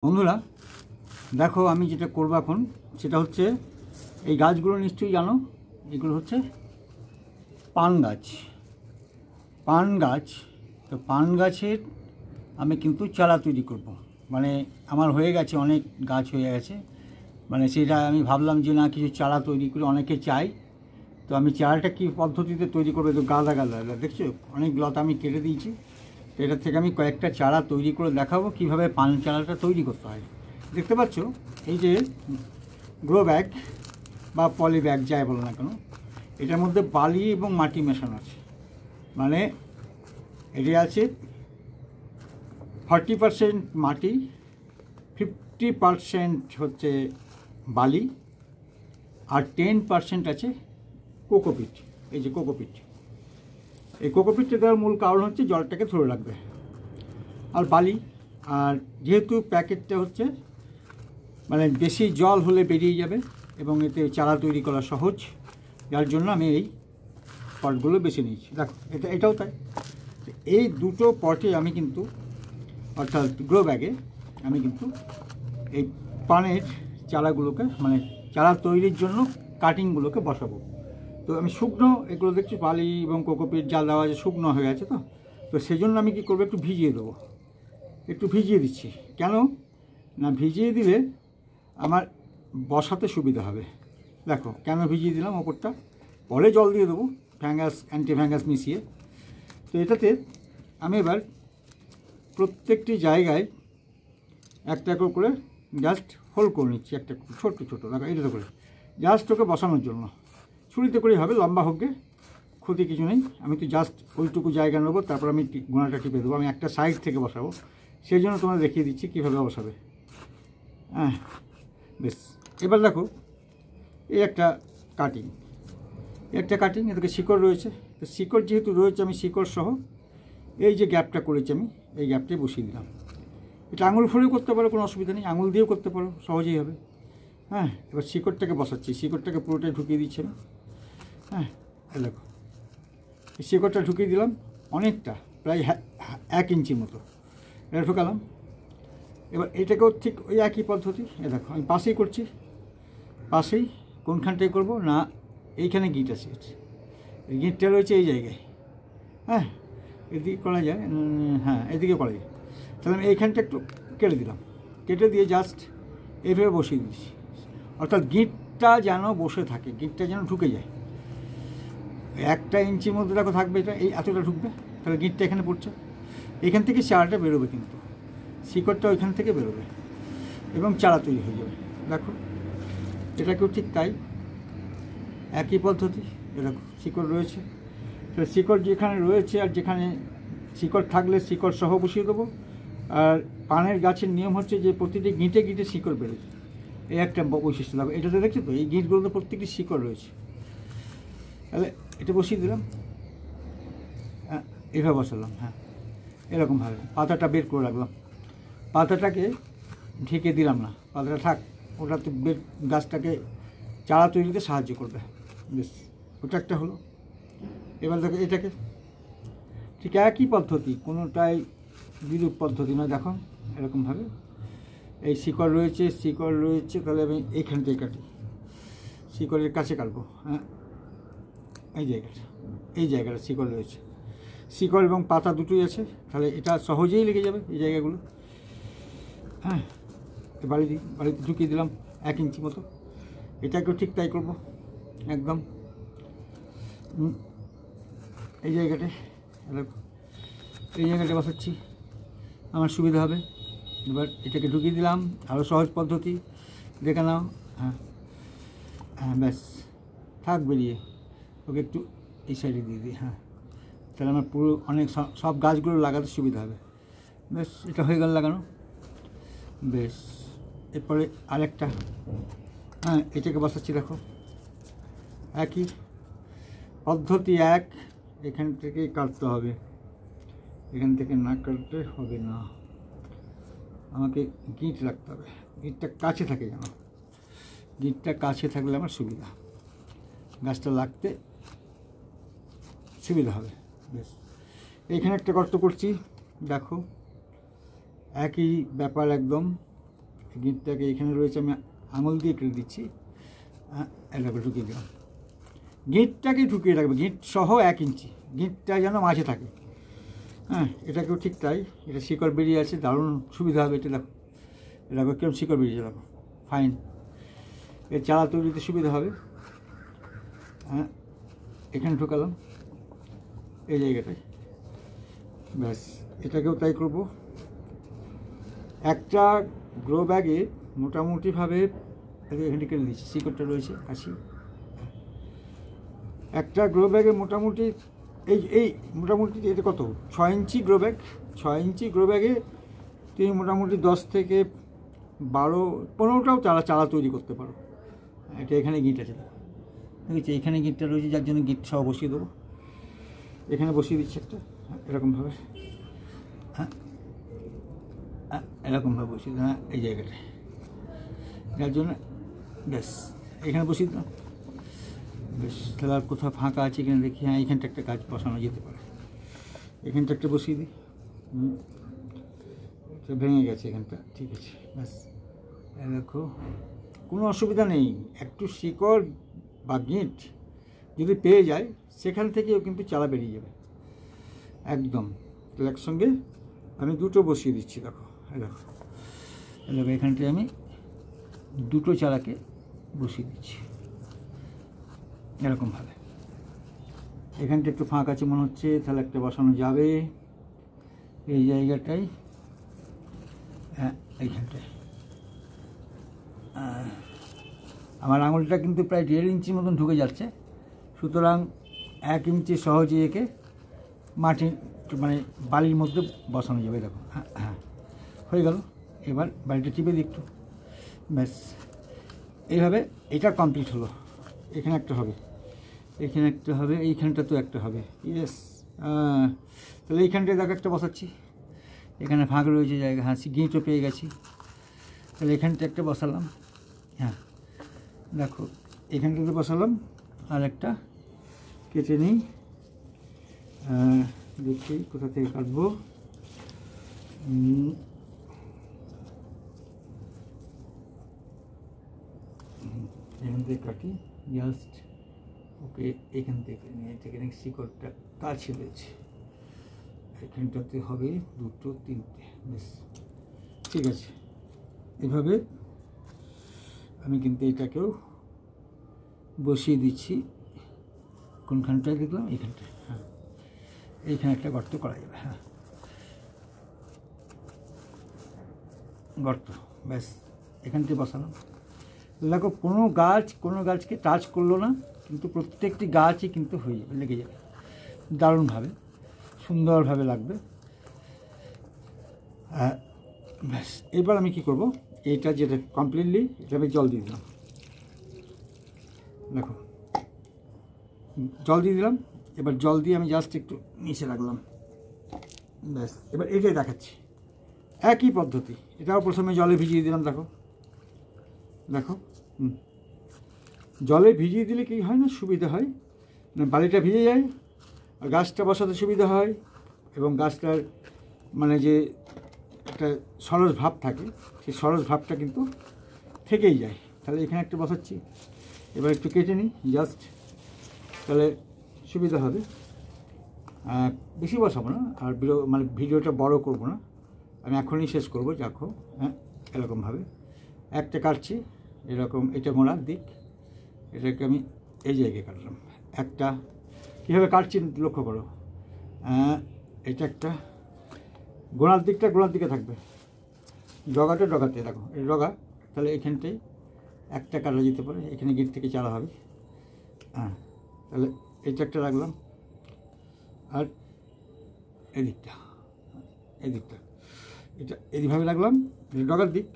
বন্ধুরা দেখো, আমি যেটা করব এখন সেটা হচ্ছে এই গাছগুলো নিশ্চয়ই জানো, এগুলো হচ্ছে পান গাছ। পান গাছ, তো পান গাছের আমি কিন্তু চারা তৈরি করব। মানে আমার হয়ে গেছে, অনেক গাছ হয়ে গেছে, মানে সেটা আমি ভাবলাম যে না, কিছু চারা তৈরি করে অনেকে চাই। তো আমি চারাটা কী পদ্ধতিতে তৈরি করবো, তো গাদা গাদা দেখছো অনেক লতা আমি কেটে দিয়েছি। তো এটার থেকে আমি কয়েকটা চারা তৈরি করে দেখাবো কীভাবে পান চারাটা তৈরি করতে হয়। দেখতে পাচ্ছ এই যে গ্রো ব্যাগ বা পলি ব্যাগ যাই বলো না কেন, এটার মধ্যে বালি এবং মাটি মেশানো আছে। মানে এটি আছে 40% মাটি, 50% হচ্ছে বালি, আর 10% আছে কোকোপিট। এই যে কোকোপিট, এই কোকোপিটটা দেওয়ার মূল কারণ হচ্ছে জলটাকে ধরে রাখবে, আর বালি। আর যেহেতু প্যাকেটটা হচ্ছে মানে বেশি জল হলে বেরিয়ে যাবে এবং এতে চারা তৈরি করা সহজ, যার জন্য আমি এই পটগুলো বেছে নিয়েছি। দেখো এটাও তাই। এই দুটো পটে আমি কিন্তু, অর্থাৎ গ্রো ব্যাগে আমি কিন্তু এই পানের চারাগুলোকে, মানে চারা তৈরির জন্য কাটিংগুলোকে বসাবো। তো আমি শুকনো, এগুলো দেখছি বালি এবং কোকোপিট জাল দেওয়া আছে, শুকনো হয়ে গেছে। তো সেই জন্য আমি কী করবো, একটু ভিজিয়ে দেবো। একটু ভিজিয়ে দিচ্ছি কেন না, ভিজিয়ে দিলে আমার বসাতে সুবিধা হবে। দেখো কেন ভিজিয়ে দিলাম ওপরটা, পরে জল দিয়ে দেবো ফ্যাঙ্গাস, অ্যান্টি ফ্যাঙ্গাস মিশিয়ে। তো এটাতে আমি এবার প্রত্যেকটি জায়গায় একটা করে জাস্ট হোল করে নিচ্ছি, একটা ছোট্ট ছোটো। দেখো এটাতে করে জাস্ট ওকে বসানোর জন্য, ছুরিতে করেই হবে, লম্বা হোক গে, ক্ষতি কিছু নেই। আমি তো জাস্ট ওইটুকু জায়গা নেবো, তারপর আমি গোড়াটা টিপে দেবো। আমি একটা সাইড থেকে বসাবো, সেই জন্য তোমরা দেখিয়ে দিচ্ছি কীভাবে বসাবে। হ্যাঁ বেশ, এবার দেখো এই একটা কাটিং, এদিকে শিকড় রয়েছে। তো শিকড় যেহেতু রয়েছে, আমি শিকড় সহ এই যে গ্যাপটা করেছি আমি এই গ্যাপটাই বসিয়ে দিলাম। এটা আঙুল ফুলেও করতে পারো, কোনো অসুবিধা নেই, আঙুল দিয়েও করতে পারো, সহজেই হবে। হ্যাঁ, এবার শিকড়টাকে বসাচ্ছি, শিকড়টাকে পুরোটাই ঢুকিয়ে দিচ্ছি আমি। হ্যাঁ দেখো, এই শিকড়টা ঢুকিয়ে দিলাম অনেকটা, প্রায় 1 ইঞ্চি মতো এটা ঢুকালাম। এবার এটাকেও ঠিক ওই একই পদ্ধতি, দেখো আমি পাশেই করছি, পাশেই। কোনখানটায় করবো না, এইখানে গিট আছে, এই গিটটা রয়েছে এই জায়গায়। হ্যাঁ, এদিকে করা যায়, হ্যাঁ এদিকে করা যায়। তাহলে আমি এইখানটা একটু কেটে দিলাম, কেটে দিয়ে জাস্ট এইভাবে বসিয়ে দিচ্ছি। অর্থাৎ গিটটা যেন বসে থাকে, গিটটা যেন ঢুকে যায়। 1 ইঞ্চির মধ্যে দেখো থাকবে, এটা এই এতটা ঢুকবে, তাহলে গিটটা এখানে পড়ছে। এখান থেকে চারাটা বেরোবে, কিন্তু শিকড়টা ওইখান থেকে বেরোবে এবং চারা তৈরি হয়ে যাবে। দেখো এটাকেও ঠিক তাই, একই পদ্ধতি। এরকম শিকড় রয়েছে, তো শিকড় যেখানে রয়েছে, আর যেখানে শিকড় থাকলে শিকড় সহ বসিয়ে দেবো। আর পানের গাছের নিয়ম হচ্ছে যে প্রতিটি গিঁটে গিঁটে শিকড় বেরোচ্ছে, এই একটা বৈশিষ্ট্য। দেখো এটাতে দেখছো তো, এই গিঁটগুলোতে প্রত্যেকটি শিকড় রয়েছে। তাহলে এটা বসিয়ে দিলাম, হ্যাঁ এভাবে বসালাম। হ্যাঁ এরকমভাবে পাতাটা বের করে রাখলাম, পাতাটাকে ঢেকে দিলাম না, পাতাটা থাক, ওটাতে বের গাছটাকে চারা তৈরিতে সাহায্য করবে। বেশ, ওটা একটা হলো। এবার দেখো এটাকে ঠিক একই পদ্ধতি, কোনোটাই বিরূপ পদ্ধতি নয়। দেখো এরকমভাবে এই শিকড় রয়েছে, তাহলে আমি এইখানটাই কাটি, শিকড়ের কাছে কাটবো। হ্যাঁ এই জায়গাটা শিকড় রয়েছে, শিকড় এবং পাতা দুটোই আছে, তাহলে এটা সহজেই লেগে যাবে এই জায়গাগুলো। হ্যাঁ, বাড়িতে ঢুকিয়ে দিলাম 1 ইঞ্চি মতো। এটাকেও ঠিক তাই করবো, একদম এই জায়গাটায় বসাচ্ছি, আমার সুবিধা হবে। এবার এটাকে ঢুকিয়ে দিলাম, আরও সহজ পদ্ধতি দেখে নাও। হ্যাঁ হ্যাঁ ব্যাস, থাক বেরিয়ে, ওকে একটু এই সাইডে দিয়ে দিই। হ্যাঁ, তাহলে আমার পুরো অনেক সব গাছগুলো লাগাতে সুবিধা হবে। বেশ, এটা হয়ে গেল লাগানো। বেশ, এরপরে আরেকটা, হ্যাঁ এটাকে বসাচ্ছি। দেখো একই পদ্ধতি, এখান থেকে কাটতে হবে, এখান থেকে না কাটতে হবে না, আমাকে গিঁট রাখতে হবে। গিঁটটা কাছে থাকে যেন, গিঁটটা কাছে থাকলে আমার সুবিধা, গাছটা লাগতে সুবিধা হবে। বেশ, এইখানে একটা গর্ত করছি, দেখো একই ব্যাপার একদম, গিঁটটাকে এখানে রয়েছে, আমি আঙুল দিয়ে কেটে দিচ্ছি। এটাকে ঢুকিয়ে দিলাম। গিঁটটাকে ঢুকিয়ে রাখবে, গিঁট সহ 1 ইঞ্চি, গিঁটটা যেন মাঝে থাকে। হ্যাঁ, এটাকেও ঠিক তাই। এটা শিকড় বেরিয়ে আছে, দারুণ সুবিধা হবে। এটা দেখো, এরকম কেমন শিকড় বেরিয়ে দেখো, ফাইন। এর চারা তৈরিতে সুবিধা হবে। হ্যাঁ, এখানে ঢোকালাম এই জায়গাটায়, ব্যাস। এটাকেও তাই করব। একটা গ্রো ব্যাগে মোটামুটিভাবে এখানে কেটে দিচ্ছি, শিকড়টা রয়েছে কাশি। একটা গ্রো ব্যাগে মোটামুটি এই মোটামুটি এটা কত, 6 ইঞ্চি গ্রো ব্যাগ। 6 ইঞ্চি গ্রো ব্যাগে তুমি মোটামুটি 10 থেকে 12-15টাও চারা তৈরি করতে পারো। এটা এখানে গিঁট আছে, দেখেছি এখানে গিঁটটা রয়েছে, যার জন্য গিঁট সহ বসিয়ে দেবো। এখানে বসিয়ে দিচ্ছি একটা, এরকমভাবে। হ্যাঁ, এরকমভাবে বসিয়ে দিলাম এই জায়গাটায়, যার জন্য ব্যাস এখানে বসিয়ে দিলাম। বেশ, তাহলে আর কোথাও ফাঁকা আছে এখানে দেখি। হ্যাঁ, এখানটা একটা গাছ বসানো যেতে পারে, এখানটা একটা বসিয়ে দিই। এটা ভেঙে গেছে এখানটা, ঠিক আছে, ব্যাস। দেখো কোনো অসুবিধা নেই, একটু শিকড় বা গিঁট যদি পেয়ে যায় সেখান থেকেও কিন্তু চারা বেরিয়ে যাবে একদম। তাহলে একসঙ্গে আমি 2টো বসিয়ে দিচ্ছি। দেখো দেখো দেখো, এখানটায় আমি 2টো চারাকে বসিয়ে দিচ্ছি এরকমভাবে। এখানটা একটু ফাঁকা আছে মনে হচ্ছে, তাহলে একটা বসানো যাবে এই জায়গাটায়। হ্যাঁ, এইখানটায়। আমার আঙুলটা কিন্তু প্রায় 1.5 ইঞ্চির মতন ঢুকে যাচ্ছে, সুতরাং 1 ইঞ্চি সহজে একে মাটির মানে বালির মধ্যে বসানো যাবে। দেখো, হ্যাঁ হ্যাঁ, হয়ে গেল। এবার বালিটা টিপে দিই একটু, ব্যাস। এইভাবে এটা কমপ্লিট হলো। এখানে একটা হবে, এখানে একটা হবে, এইখানটা তো একটা হবে। ইয়েস, তাহলে এইখানটায় দেখো একটা বসাচ্ছি। এখানে ফাঁক রয়েছে জায়গা, হ্যাঁ, গিঁটও পেয়ে গেছি। তাহলে এখানটা একটা বসালাম। হ্যাঁ, দেখো এখানটাতে বসালাম। আর একটা কেটে নিই, দেখি কোথা থেকে কাটবো। এখান থেকে কাটি জাস্ট, ওকে। এখান থেকে নিয়ে এখানে শিকড়টা কাছে রয়েছে, এখানটাতে হবে 2টো 3টে, বেশ, ঠিক আছে। এভাবে আমি কিন্তু এটাকেও বসিয়ে দিচ্ছি। কোনখানটায় দেখলাম, এইখানটায়। হ্যাঁ, এইখানে একটা গর্ত করা যাবে। হ্যাঁ, গর্ত, ব্যাস, এখানটায় বসালাম। দেখো কোনো গাছকে টাচ করলো না, কিন্তু প্রত্যেকটি গাছই কিন্তু হয়ে যাবে, লেগে যাবে দারুণভাবে, সুন্দরভাবে লাগবে। ব্যাস, এবার আমি কি করব, এটা যেটা কমপ্লিটলি, এটা আমি জল দিয়ে দিলাম। দেখো, জল দিয়ে দিলাম। এবার জল দিয়ে আমি জাস্ট একটু নিচে রাখলাম, ব্যাস। এবার এটাই দেখাচ্ছি, একই পদ্ধতি। এটাও প্রথমে জলে ভিজিয়ে দিলাম। দেখো দেখো, জলে ভিজিয়ে দিলে কি হয় না, সুবিধা হয় না, বালিটা ভিজে যায়, আর গাছটা বসাতে সুবিধা হয়, এবং গাছটার মানে যে একটা সরস ভাব থাকে, সেই সরস ভাবটা কিন্তু থেকেই যায়। তাহলে এখানে একটা বসাচ্ছি। এবার একটু কেটে নিই জাস্ট, তাহলে সুবিধা হবে। বেশি বসাবো না, আর মানে ভিডিওটা বড় করব না, আমি এখনই শেষ করব। দেখো, হ্যাঁ, এরকমভাবে একটা কাটছি, এরকম। এটা গোড়ার দিক, এটাকে আমি এই জায়গায় কাটলাম। একটা কীভাবে কাটছি লক্ষ্য করো, এটা একটা গোড়ার দিকে থাকবে, ডগাতে দেখো, এই ডগা। তাহলে এখানটায় একটা কাটা যেতে পারে, এখানে গিট থেকে চারা হবে। হ্যাঁ, তাহলে এটা একটা রাখলাম, আর এদিকটা এটা এইভাবে রাখলাম, ডগার দিক,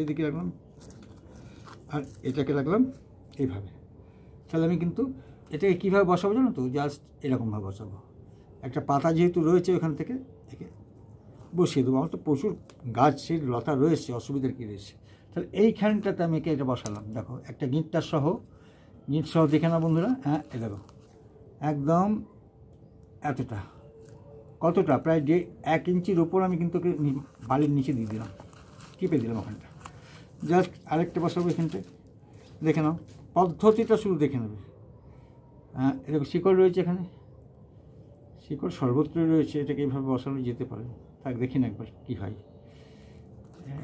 এদিকে রাখলাম, আর এটাকে রাখলাম এইভাবে। তাহলে আমি কিন্তু এটাকে কীভাবে বসাবো জানো তো, জাস্ট এরকমভাবে বসাবো। একটা পাতা যেহেতু রয়েছে ওখান থেকে একে বসিয়ে দেবো। আমার তো প্রচুর গাছের লতা রয়েছে, অসুবিধার কী রয়েছে। তাহলে এইখানটাতে আমি একে এটা বসালাম। দেখো, একটা গিঁট সহ দেখে না বন্ধুরা। হ্যাঁ, এ দেখো, একদম এতটা, কতটা, প্রায় 1 ইঞ্চির ওপর আমি কিন্তু বালির নিচে দিয়ে দিলাম, টিপে দিলাম ওখানটা। জাস্ট আরেকটা বসাবো এখানটায়, দেখে নাও পদ্ধতিটা শুধু দেখে নেবে। হ্যাঁ, এরকম শিকড় রয়েছে এখানে, শিকড় সর্বত্রই রয়েছে, এটাকে এইভাবে বসানো যেতে পারে। থাক, দেখি না একবার কী হয়।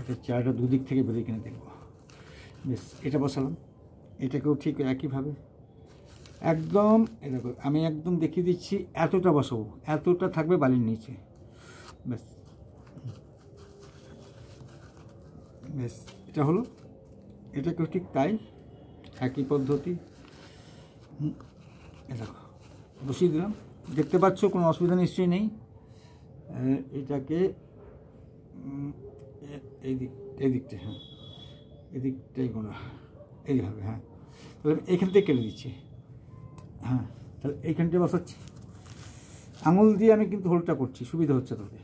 এটা চারাটা দুদিক থেকে বেরিয়ে কিনে দেখবো। বেশ, এটা বসালাম, এটাকেও ঠিক একইভাবে একদম এরকম আমি একদম দেখিয়ে দিচ্ছি। এতটা বসাবো, এতটা থাকবে বালির নিচে। বেশ বেশ, এটা হলো, এটাকেও ঠিক তাই, একই পদ্ধতি। দেখো বসিয়ে দিলাম, দেখতে পাচ্ছ কোনো অসুবিধা নিশ্চয়ই নেই। এটাকে এই দিকটা, হ্যাঁ এদিকটাই গোনা, এইভাবে। হ্যাঁ, তাহলে এইখান থেকে কেটে দিচ্ছি। হ্যাঁ, তাহলে এইখানটায় বসাচ্ছি, আঙুল দিয়ে আমি কিন্তু হোলটা করছি, সুবিধা হচ্ছে তোকে।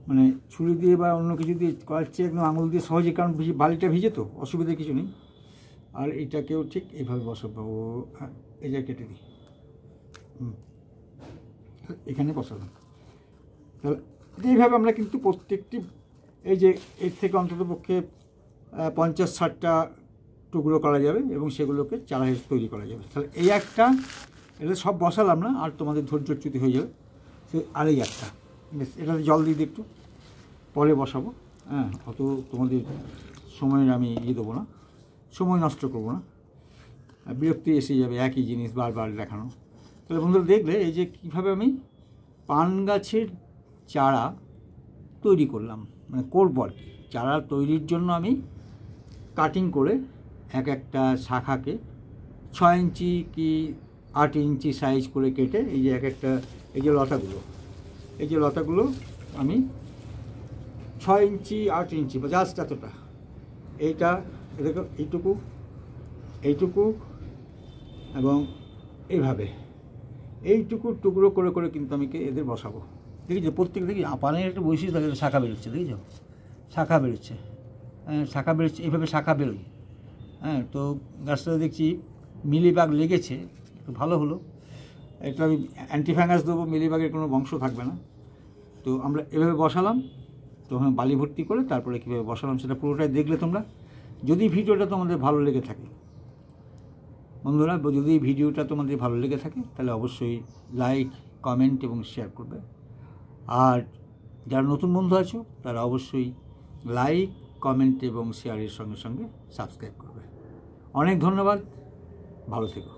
মানে ছুরি দিয়ে বা অন্য কিছু দিয়ে করার চেয়ে একদম আঙুল দিয়ে সহজে, কারণ বালিটা ভিজে তো, অসুবিধা কিছু নেই। আর এইটাকেও ঠিক এইভাবে বসাবো। হ্যাঁ, এই যা কেটে দিই, এখানে বসালাম। তাহলে এইভাবে আমরা কিন্তু প্রত্যেকটি, এই যে এর থেকে অন্তত পক্ষে 50-60টা টুকরো করা যাবে এবং সেগুলোকে চারা তৈরি করা যাবে। তাহলে এই একটা, এটা সব বসালাম না, আর তোমাদের ধৈর্যচ্যুতি হয়ে যাবে। সে আর এই একটা, বেশ, এটাতে জল দিয়ে একটু পরে বসাবো। হ্যাঁ, অত তোমাদের সময়ের আমি দেবো না, সময় নষ্ট করবো না, বিরক্তি এসে যাবে একই জিনিস বারবার দেখানো। তাহলে বন্ধুরা দেখলে এই যে কীভাবে আমি পান গাছের চারা তৈরি করলাম, মানে করবো আর কি। চারা তৈরির জন্য আমি কাটিং করে এক একটা শাখাকে 6 ইঞ্চি কি 8 ইঞ্চি সাইজ করে কেটে, এই যে এক একটা, এই যে লতাগুলো আমি 6 ইঞ্চি 8 ইঞ্চি বা জাস্ট এতটা, এইটুকু এবং এইভাবে এইটুকু টুকরো করে করে কিন্তু আমি এদের বসাবো। দেখেছো প্রত্যেক, দেখি পানের একটা বৈশিষ্ট্য থাকে, শাখা বেরোচ্ছে, দেখেছো শাখা বেরোচ্ছে। হ্যাঁ, শাখা বেরোচ্ছে, এইভাবে শাখা বেরোয়। হ্যাঁ, তো গাছটা দেখছি মিলিবাগ লেগেছে, তো ভালো হলো। এটা আমি অ্যান্টিফ্যাঙ্গাস দেবো, মিলিবাগের কোনো বংশ থাকবে না। তো আমরা এভাবে বসালাম, তো আমি বালি ভর্তি করে তারপরে কীভাবে বসালাম সেটা পুরোটাই দেখলে তোমরা। যদি ভিডিওটা তোমাদের ভালো লেগে থাকে বন্ধুরা, যদি ভিডিওটা তোমাদের ভালো লেগে থাকে তাহলে অবশ্যই লাইক, কমেন্ট এবং শেয়ার করবে। আর যারা নতুন বন্ধু আছো তারা অবশ্যই লাইক, কমেন্ট এবং শেয়ারের সঙ্গে সঙ্গে সাবস্ক্রাইব করবে। অনেক ধন্যবাদ, ভালো থেকো।